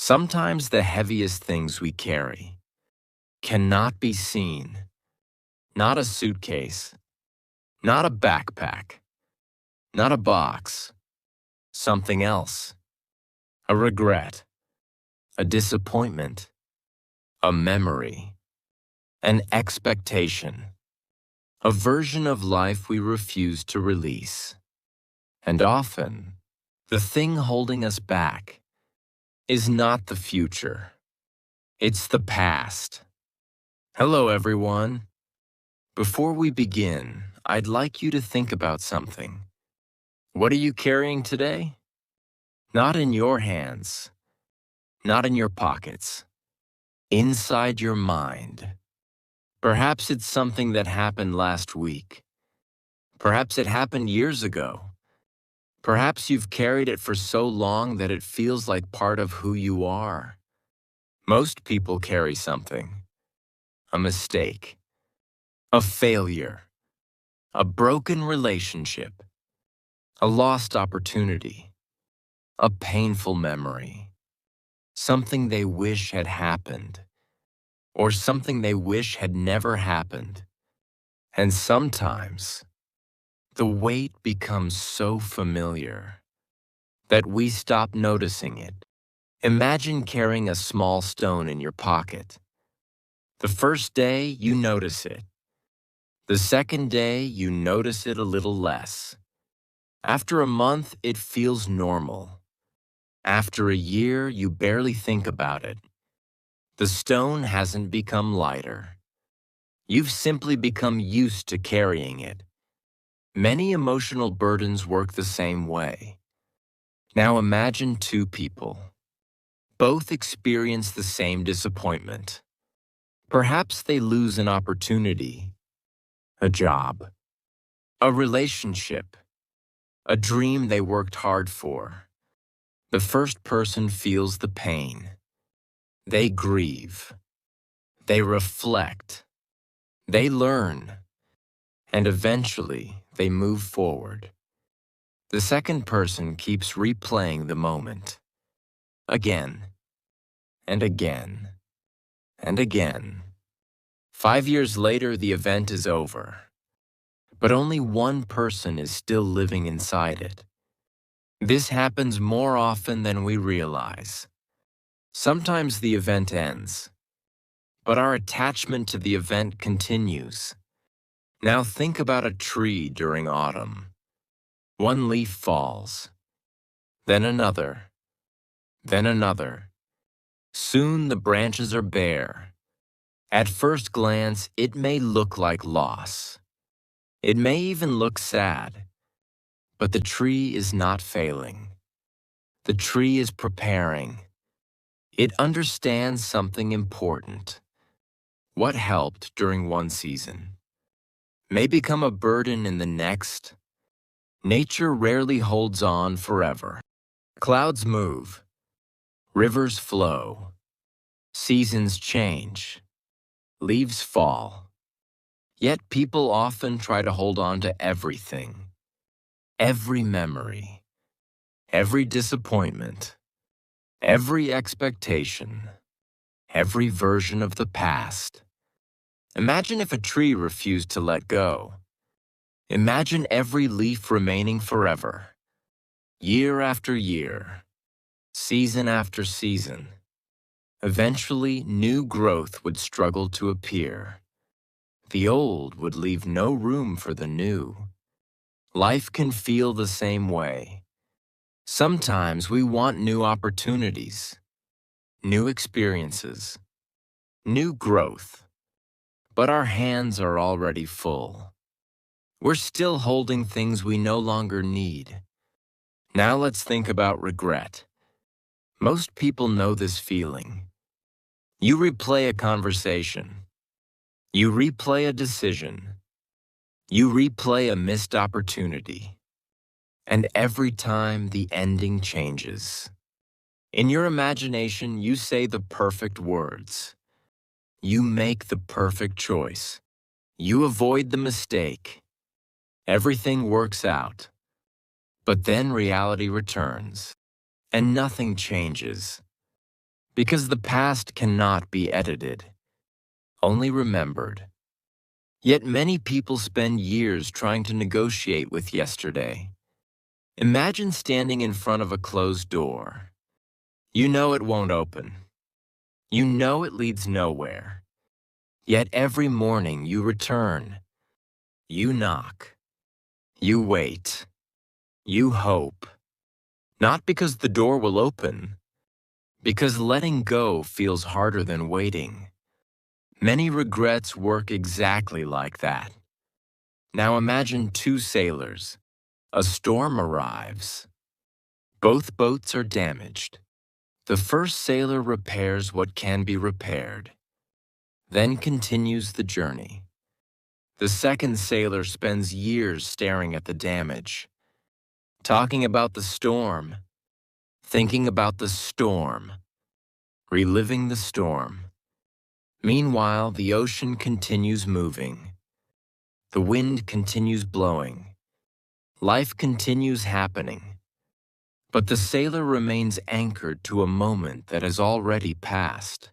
Sometimes the heaviest things we carry cannot be seen. Not a suitcase, not a backpack, not a box, something else. A regret, a disappointment, a memory, an expectation, a version of life we refuse to release. And often, the thing holding us back is not the future. It's the past. Hello, everyone. Before we begin, I'd like you to think about something. What are you carrying today? Not in your hands, not in your pockets, inside your mind. Perhaps it's something that happened last week. Perhaps it happened years ago. Perhaps you've carried it for so long that it feels like part of who you are. Most people carry something. A mistake, a failure, a broken relationship, a lost opportunity, a painful memory, something they wish had happened, or something they wish had never happened. And sometimes, the weight becomes so familiar that we stop noticing it. Imagine carrying a small stone in your pocket. The first day, you notice it. The second day, you notice it a little less. After a month, it feels normal. After a year, you barely think about it. The stone hasn't become lighter. You've simply become used to carrying it. Many emotional burdens work the same way. Now imagine two people. Both experience the same disappointment. Perhaps they lose an opportunity, a job, a relationship, a dream they worked hard for. The first person feels the pain. They grieve. They reflect. They learn. And eventually, they move forward. The second person keeps replaying the moment. Again, and again, and again. 5 years later, the event is over. But only one person is still living inside it. This happens more often than we realize. Sometimes the event ends, but our attachment to the event continues. Now think about a tree during autumn. One leaf falls, then another, then another. Soon the branches are bare. At first glance, it may look like loss. It may even look sad. But the tree is not failing. The tree is preparing. It understands something important. What helped during one season may become a burden in the next. Nature rarely holds on forever. Clouds move. Rivers flow. Seasons change. Leaves fall. Yet people often try to hold on to everything. Every memory. Every disappointment. Every expectation. Every version of the past. Imagine if a tree refused to let go. Imagine every leaf remaining forever. Year after year. Season after season. Eventually, new growth would struggle to appear. The old would leave no room for the new. Life can feel the same way. Sometimes we want new opportunities, new experiences, new growth. But our hands are already full. We're still holding things we no longer need. Now let's think about regret. Most people know this feeling. You replay a conversation. You replay a decision. You replay a missed opportunity. And every time the ending changes. In your imagination, you say the perfect words. You make the perfect choice. You avoid the mistake. Everything works out. But then reality returns, and nothing changes. Because the past cannot be edited, only remembered. Yet many people spend years trying to negotiate with yesterday. Imagine standing in front of a closed door. You know it won't open. You know it leads nowhere. Yet every morning you return. You knock. You wait. You hope. Not because the door will open, because letting go feels harder than waiting. Many regrets work exactly like that. Now imagine two sailors. A storm arrives. Both boats are damaged. The first sailor repairs what can be repaired, then continues the journey. The second sailor spends years staring at the damage, talking about the storm, thinking about the storm, reliving the storm. Meanwhile, the ocean continues moving. The wind continues blowing. Life continues happening. But the sailor remains anchored to a moment that has already passed.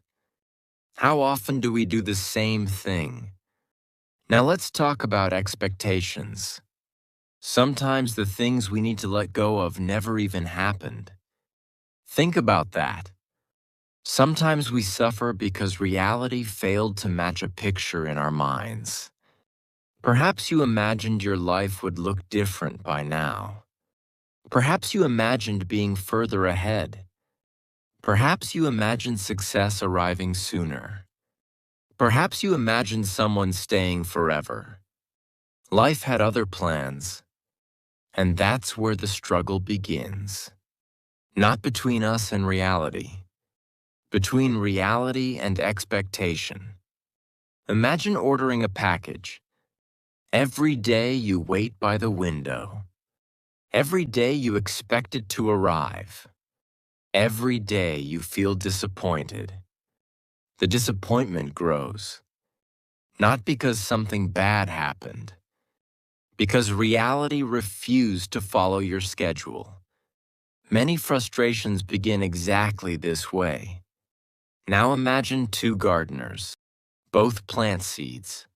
How often do we do the same thing? Now let's talk about expectations. Sometimes the things we need to let go of never even happened. Think about that. Sometimes we suffer because reality failed to match a picture in our minds. Perhaps you imagined your life would look different by now. Perhaps you imagined being further ahead. Perhaps you imagined success arriving sooner. Perhaps you imagined someone staying forever. Life had other plans, and that's where the struggle begins. Not between us and reality, between reality and expectation. Imagine ordering a package. Every day you wait by the window. Every day you expect it to arrive. Every day you feel disappointed. The disappointment grows, not because something bad happened, because reality refused to follow your schedule. Many frustrations begin exactly this way. Now imagine two gardeners. Both plant seeds.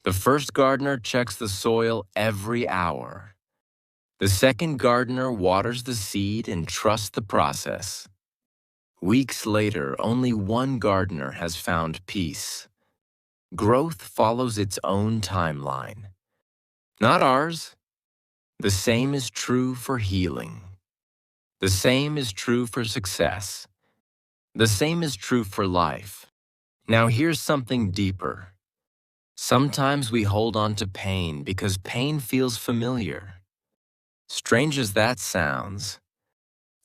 The first gardener checks the soil every hour. The second gardener waters the seed and trusts the process. Weeks later, only one gardener has found peace. Growth follows its own timeline, not ours. The same is true for healing. The same is true for success. The same is true for life. Now here's something deeper. Sometimes we hold on to pain because pain feels familiar. Strange as that sounds,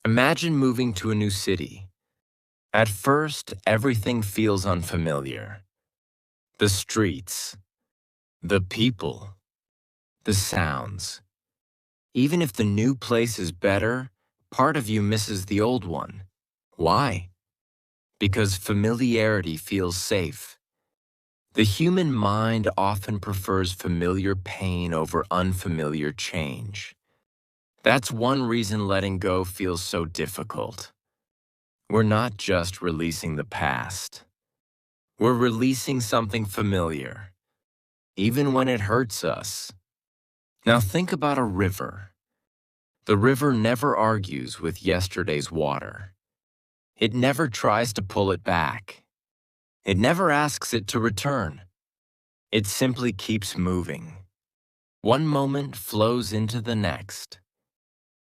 imagine moving to a new city. At first, everything feels unfamiliar. The streets, the people, the sounds. Even if the new place is better, part of you misses the old one. Why? Because familiarity feels safe. The human mind often prefers familiar pain over unfamiliar change. That's one reason letting go feels so difficult. We're not just releasing the past. We're releasing something familiar, even when it hurts us. Now think about a river. The river never argues with yesterday's water. It never tries to pull it back. It never asks it to return. It simply keeps moving. One moment flows into the next.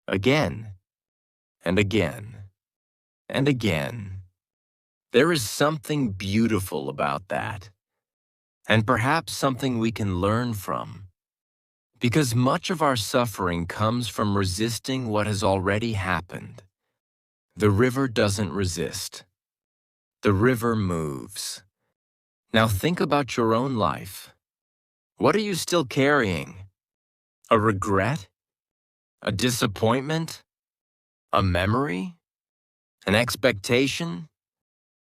Again, and again, and again. There is something beautiful about that, and perhaps something we can learn from. Because much of our suffering comes from resisting what has already happened. The river doesn't resist. The river moves. Now think about your own life. What are you still carrying? A regret? A disappointment? A memory? An expectation?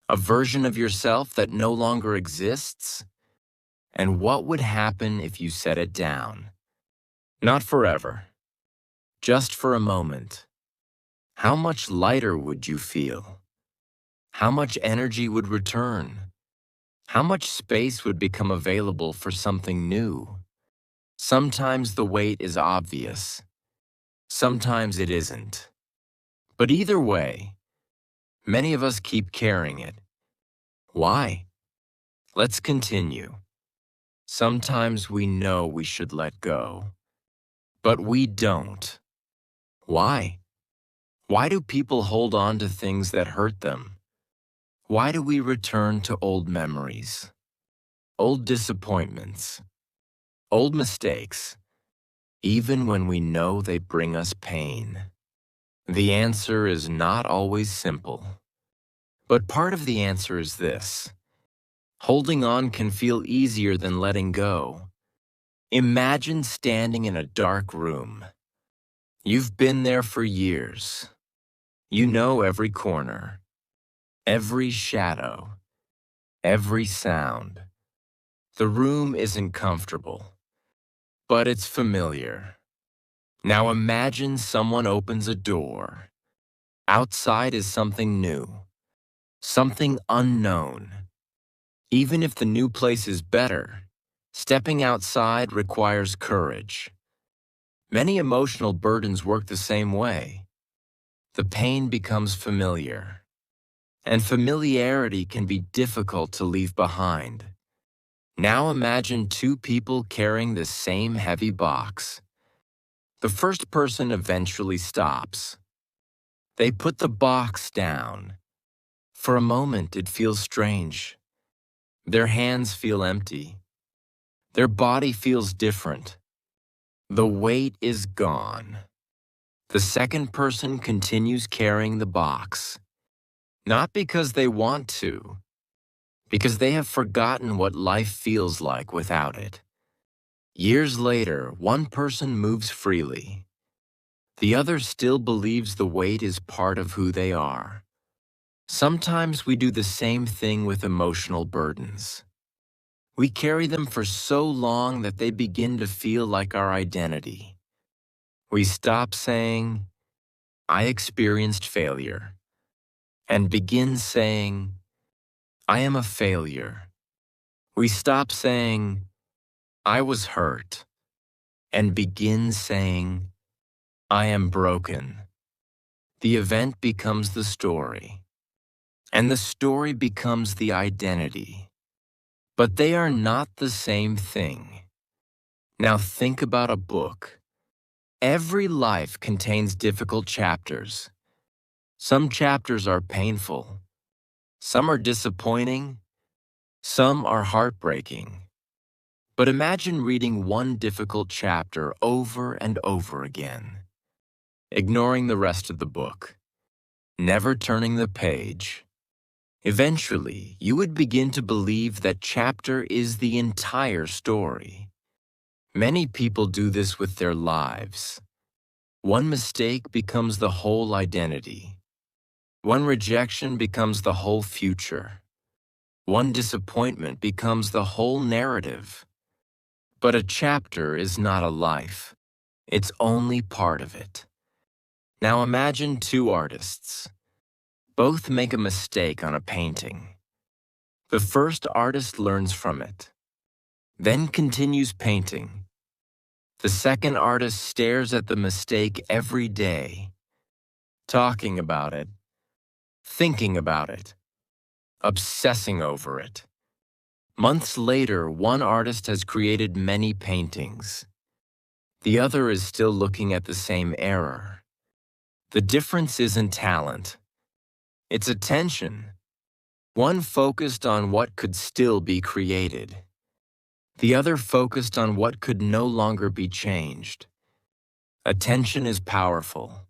A version of yourself that no longer exists? And what would happen if you set it down? Not forever, just for a moment. How much lighter would you feel? How much energy would return? How much space would become available for something new? Sometimes the weight is obvious. Sometimes it isn't. But either way, many of us keep carrying it. Why? Let's continue. Sometimes we know we should let go, but we don't. Why? Why do people hold on to things that hurt them? Why do we return to old memories, old disappointments, old mistakes, even when we know they bring us pain? The answer is not always simple. But part of the answer is this: holding on can feel easier than letting go. Imagine standing in a dark room. You've been there for years. You know every corner, every shadow, every sound. The room isn't comfortable, but it's familiar. Now imagine someone opens a door. Outside is something new, something unknown. Even if the new place is better, stepping outside requires courage. Many emotional burdens work the same way. The pain becomes familiar, and familiarity can be difficult to leave behind. Now imagine two people carrying the same heavy box. The first person eventually stops. They put the box down. For a moment, it feels strange. Their hands feel empty. Their body feels different. The weight is gone. The second person continues carrying the box, not because they want to, because they have forgotten what life feels like without it. Years later, one person moves freely. The other still believes the weight is part of who they are. Sometimes we do the same thing with emotional burdens. We carry them for so long that they begin to feel like our identity. We stop saying, "I experienced failure," and begin saying, "I am a failure." We stop saying, "I was hurt," and begin saying, "I am broken." The event becomes the story, and the story becomes the identity. But they are not the same thing. Now think about a book. Every life contains difficult chapters. Some chapters are painful. Some are disappointing. Some are heartbreaking. But imagine reading one difficult chapter over and over again, ignoring the rest of the book, never turning the page. Eventually, you would begin to believe that chapter is the entire story. Many people do this with their lives. One mistake becomes the whole identity. One rejection becomes the whole future. One disappointment becomes the whole narrative. But a chapter is not a life. It's only part of it. Now imagine two artists. Both make a mistake on a painting. The first artist learns from it, then continues painting. The second artist stares at the mistake every day, talking about it, thinking about it, obsessing over it. Months later, one artist has created many paintings. The other is still looking at the same error. The difference isn't talent. It's attention. One focused on what could still be created. The other focused on what could no longer be changed. Attention is powerful.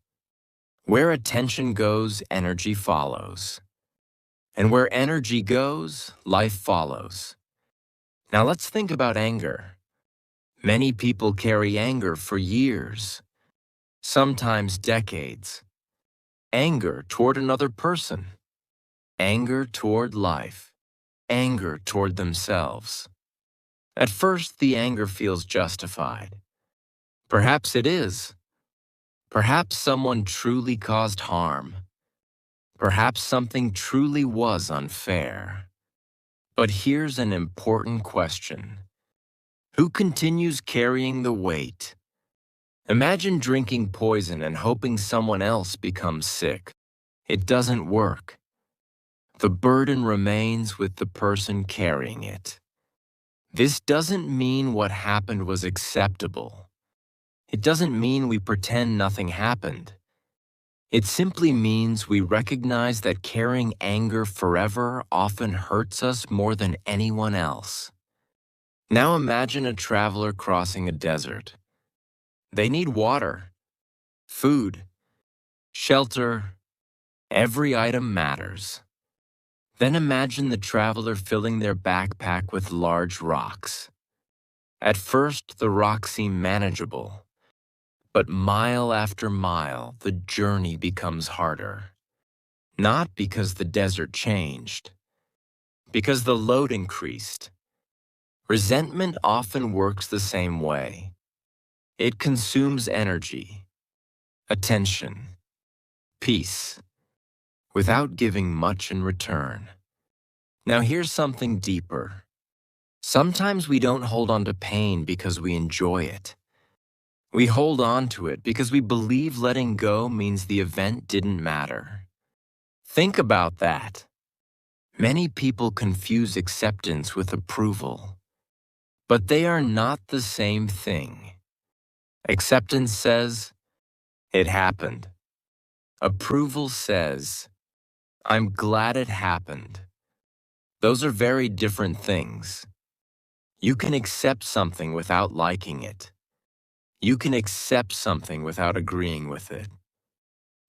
Where attention goes, energy follows. And where energy goes, life follows. Now let's think about anger. Many people carry anger for years, sometimes decades. Anger toward another person, anger toward life, anger toward themselves. At first, the anger feels justified. Perhaps it is. Perhaps someone truly caused harm. Perhaps something truly was unfair. But here's an important question. Who continues carrying the weight? Imagine drinking poison and hoping someone else becomes sick. It doesn't work. The burden remains with the person carrying it. This doesn't mean what happened was acceptable. It doesn't mean we pretend nothing happened. It simply means we recognize that carrying anger forever often hurts us more than anyone else. Now imagine a traveler crossing a desert. They need water, food, shelter. Every item matters. Then imagine the traveler filling their backpack with large rocks. At first, the rocks seem manageable, but mile after mile, the journey becomes harder. Not because the desert changed, because the load increased. Resentment often works the same way. It consumes energy, attention, peace, without giving much in return. Now here's something deeper. Sometimes we don't hold on to pain because we enjoy it. We hold on to it because we believe letting go means the event didn't matter. Think about that. Many people confuse acceptance with approval, but they are not the same thing. Acceptance says, "It happened." Approval says, "I'm glad it happened." Those are very different things. You can accept something without liking it. You can accept something without agreeing with it.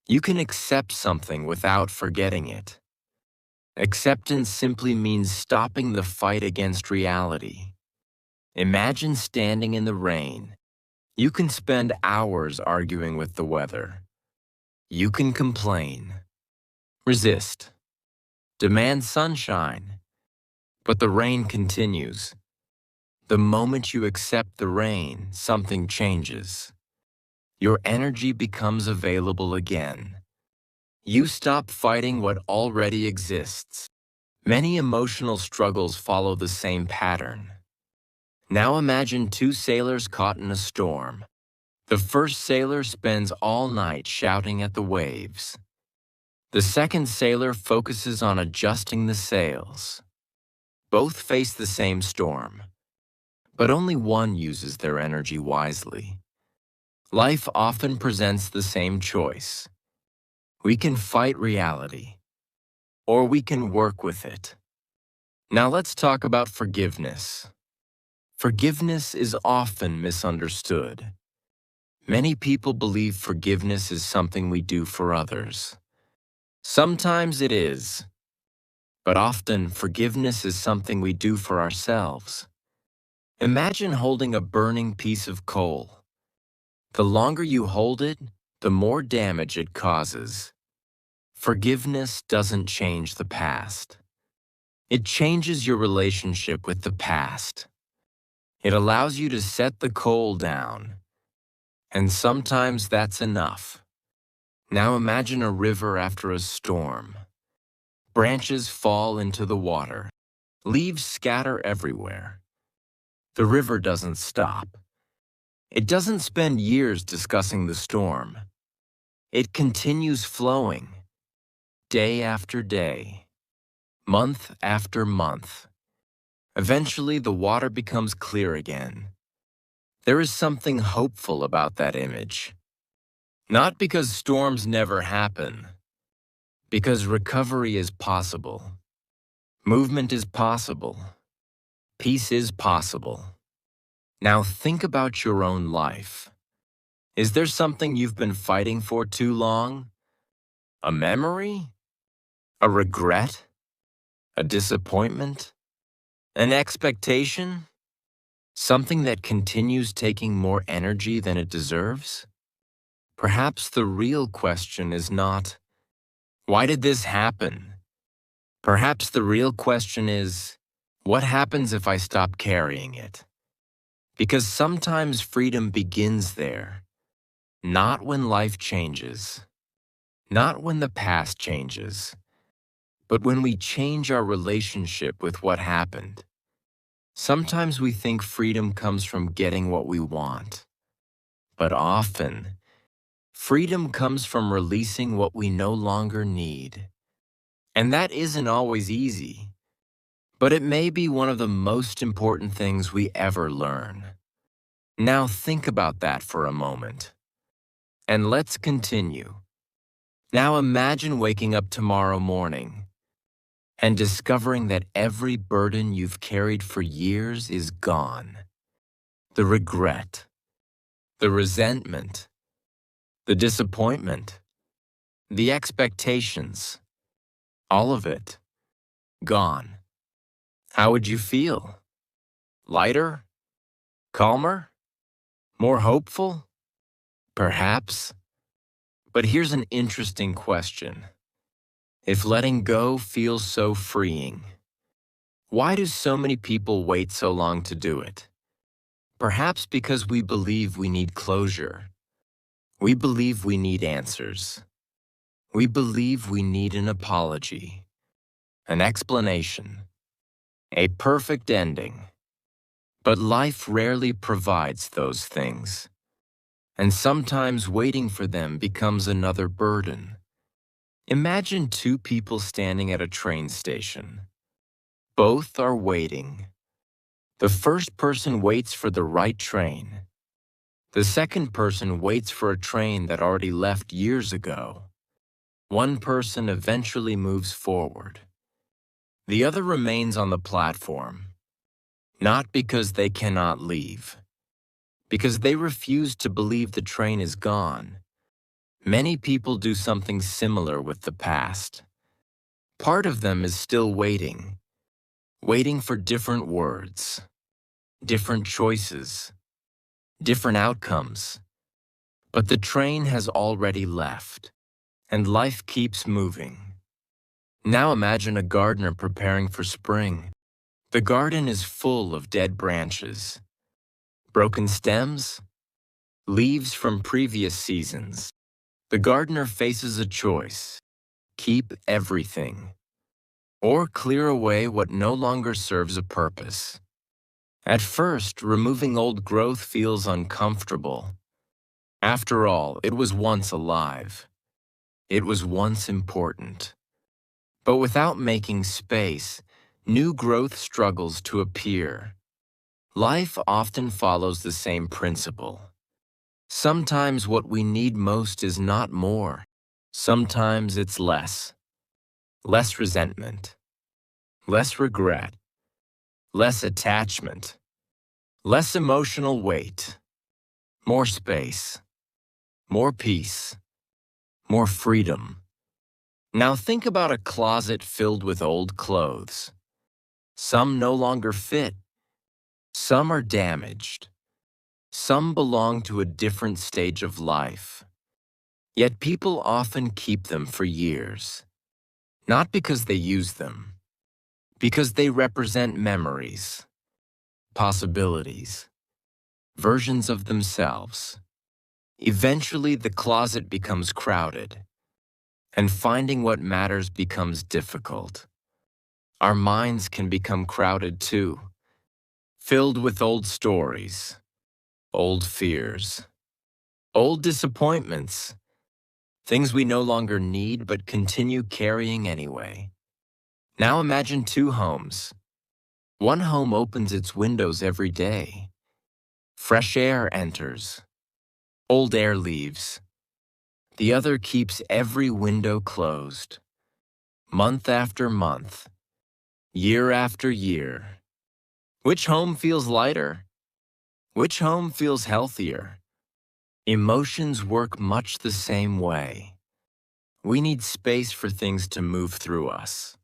You can accept something without forgetting it. Acceptance simply means stopping the fight against reality. Imagine standing in the rain. You can spend hours arguing with the weather. You can complain, resist, demand sunshine, but the rain continues. The moment you accept the rain, something changes. Your energy becomes available again. You stop fighting what already exists. Many emotional struggles follow the same pattern. Now imagine two sailors caught in a storm. The first sailor spends all night shouting at the waves. The second sailor focuses on adjusting the sails. Both face the same storm, but only one uses their energy wisely. Life often presents the same choice. We can fight reality, or we can work with it. Now let's talk about forgiveness. Forgiveness is often misunderstood. Many people believe forgiveness is something we do for others. Sometimes it is, but often forgiveness is something we do for ourselves. Imagine holding a burning piece of coal. The longer you hold it, the more damage it causes. Forgiveness doesn't change the past. It changes your relationship with the past. It allows you to set the coal down, and sometimes that's enough. Now imagine a river after a storm. Branches fall into the water. Leaves scatter everywhere. The river doesn't stop. It doesn't spend years discussing the storm. It continues flowing, day after day, month after month. Eventually, the water becomes clear again. There is something hopeful about that image. Not because storms never happen, because recovery is possible. Movement is possible. Peace is possible. Now think about your own life. Is there something you've been fighting for too long? A memory? A regret? A disappointment? An expectation? Something that continues taking more energy than it deserves? Perhaps the real question is not, why did this happen? Perhaps the real question is, what happens if I stop carrying it? Because sometimes freedom begins there, not when life changes, Not when the past changes, but when we change our relationship with what happened. Sometimes we think freedom comes from getting what we want, but often, freedom comes from releasing what we no longer need. And that isn't always easy, but it may be one of the most important things we ever learn. Now think about that for a moment. And let's continue. Now imagine waking up tomorrow morning and discovering that every burden you've carried for years is gone. The regret, the resentment, the disappointment, the expectations, all of it, gone. How would you feel? Lighter? Calmer? More hopeful? Perhaps. But here's an interesting question. If letting go feels so freeing, why do so many people wait so long to do it? Perhaps because we believe we need closure. We believe we need answers. We believe we need an apology, an explanation, a perfect ending. But life rarely provides those things, and sometimes waiting for them becomes another burden. Imagine two people standing at a train station. Both are waiting. The first person waits for the right train. The second person waits for a train that already left years ago. One person eventually moves forward. The other remains on the platform, not because they cannot leave, because they refuse to believe the train is gone. Many people do something similar with the past. Part of them is still waiting, waiting for different words, different choices, different outcomes. But the train has already left, and life keeps moving. Now imagine a gardener preparing for spring. The garden is full of dead branches, broken stems, leaves from previous seasons. The gardener faces a choice: keep everything, or clear away what no longer serves a purpose. At first, removing old growth feels uncomfortable. After all, it was once alive. It was once important. But without making space, new growth struggles to appear. Life often follows the same principle. Sometimes what we need most is not more. Sometimes it's less. Less resentment. Less regret. Less attachment. Less emotional weight. More space. More peace. More freedom. Now think about a closet filled with old clothes. Some no longer fit. Some are damaged. Some belong to a different stage of life. Yet people often keep them for years. Not because they use them, because they represent memories, possibilities, versions of themselves. Eventually, the closet becomes crowded, and finding what matters becomes difficult. Our minds can become crowded too, filled with old stories, old fears, old disappointments, things we no longer need but continue carrying anyway. Now imagine two homes. One home opens its windows every day. Fresh air enters. Old air leaves. The other keeps every window closed. Month after month. Year after year. Which home feels lighter? Which home feels healthier? Emotions work much the same way. We need space for things to move through us,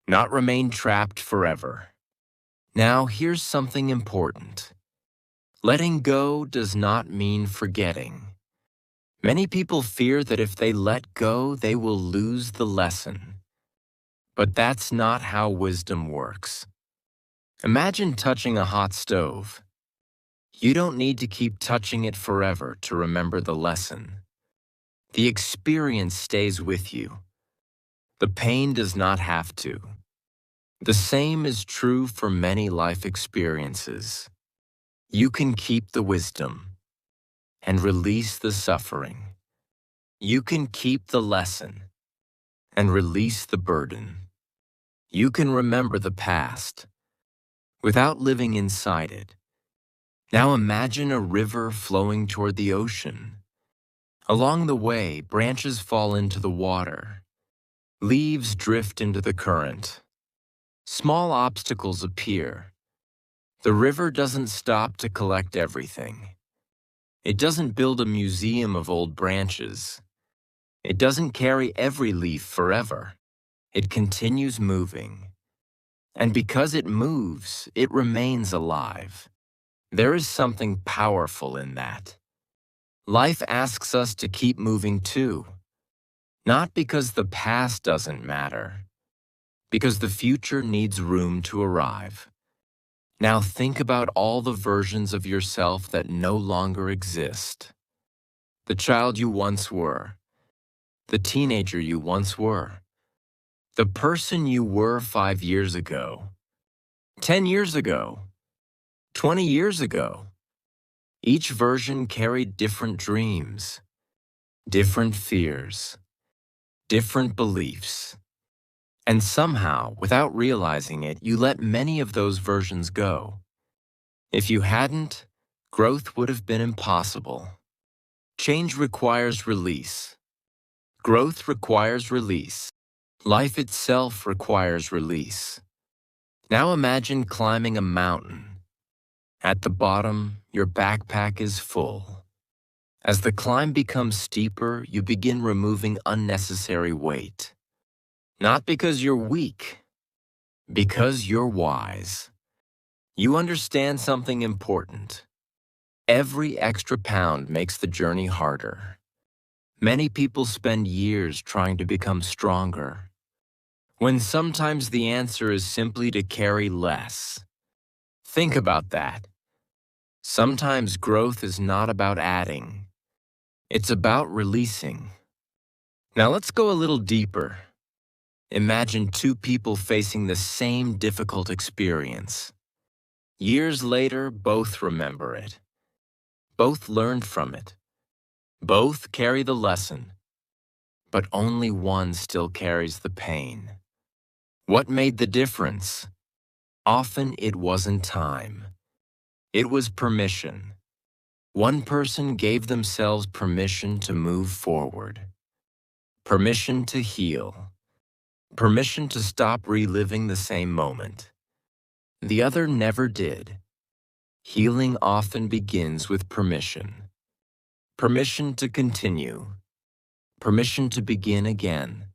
not remain trapped forever. Now, here's something important. Letting go does not mean forgetting. Many people fear that if they let go, they will lose the lesson. But that's not how wisdom works. Imagine touching a hot stove. You don't need to keep touching it forever to remember the lesson. The experience stays with you. The pain does not have to. The same is true for many life experiences. You can keep the wisdom and release the suffering. You can keep the lesson and release the burden. You can remember the past without living inside it. Now imagine a river flowing toward the ocean. Along the way, branches fall into the water. Leaves drift into the current. Small obstacles appear. The river doesn't stop to collect everything. It doesn't build a museum of old branches. It doesn't carry every leaf forever. It continues moving. And because it moves, it remains alive. There is something powerful in that. Life asks us to keep moving too. Not because the past doesn't matter, because the future needs room to arrive. Now think about all the versions of yourself that no longer exist. The child you once were, the teenager you once were, the person you were 5 years ago, 10 years ago, 20 years ago. Each version carried different dreams, different fears, different beliefs. And somehow, without realizing it, you let many of those versions go. If you hadn't, growth would have been impossible. Change requires release. Growth requires release. Life itself requires release. Now imagine climbing a mountain. At the bottom, your backpack is full. As the climb becomes steeper, you begin removing unnecessary weight. Not because you're weak, because you're wise. You understand something important. Every extra pound makes the journey harder. Many people spend years trying to become stronger, when sometimes the answer is simply to carry less. Think about that. Sometimes growth is not about adding. It's about releasing. Now let's go a little deeper. Imagine two people facing the same difficult experience. Years later, both remember it. Both learned from it. Both carry the lesson. But only one still carries the pain. What made the difference? Often it wasn't time. It was permission. One person gave themselves permission to move forward. Permission to heal. Permission to stop reliving the same moment. The other never did. Healing often begins with permission. Permission to continue. Permission to begin again.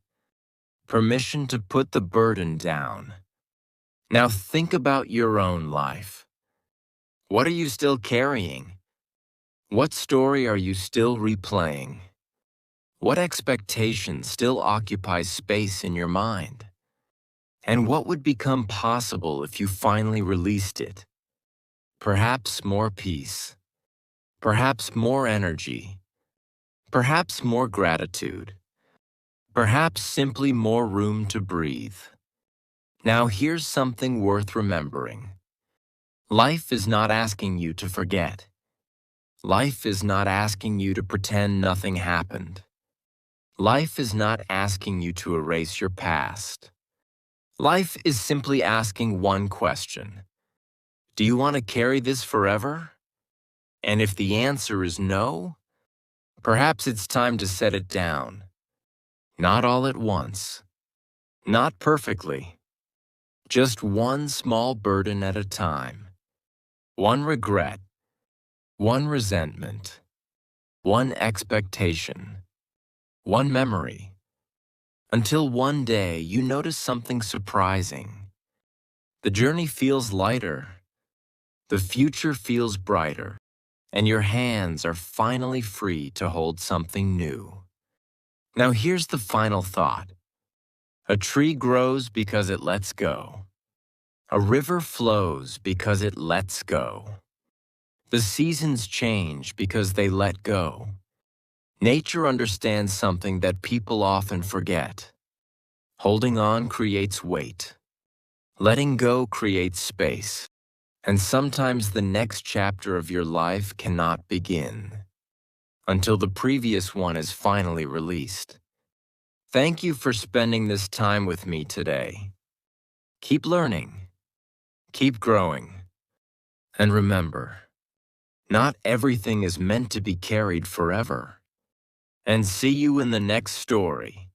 Permission to put the burden down. Now think about your own life. What are you still carrying? What story are you still replaying? What expectation still occupies space in your mind? And what would become possible if you finally released it? Perhaps more peace. Perhaps more energy. Perhaps more gratitude. Perhaps simply more room to breathe. Now here's something worth remembering. Life is not asking you to forget. Life is not asking you to pretend nothing happened. Life is not asking you to erase your past. Life is simply asking one question. Do you want to carry this forever? And if the answer is no, perhaps it's time to set it down. Not all at once. Not perfectly. Just one small burden at a time. One regret. One resentment. One expectation. One memory. Until one day you notice something surprising. The journey feels lighter. The future feels brighter. And your hands are finally free to hold something new. Now here's the final thought. A tree grows because it lets go. A river flows because it lets go. The seasons change because they let go. Nature understands something that people often forget. Holding on creates weight. Letting go creates space. And sometimes the next chapter of your life cannot begin until the previous one is finally released. Thank you for spending this time with me today. Keep learning, keep growing, and remember, not everything is meant to be carried forever. And see you in the next story.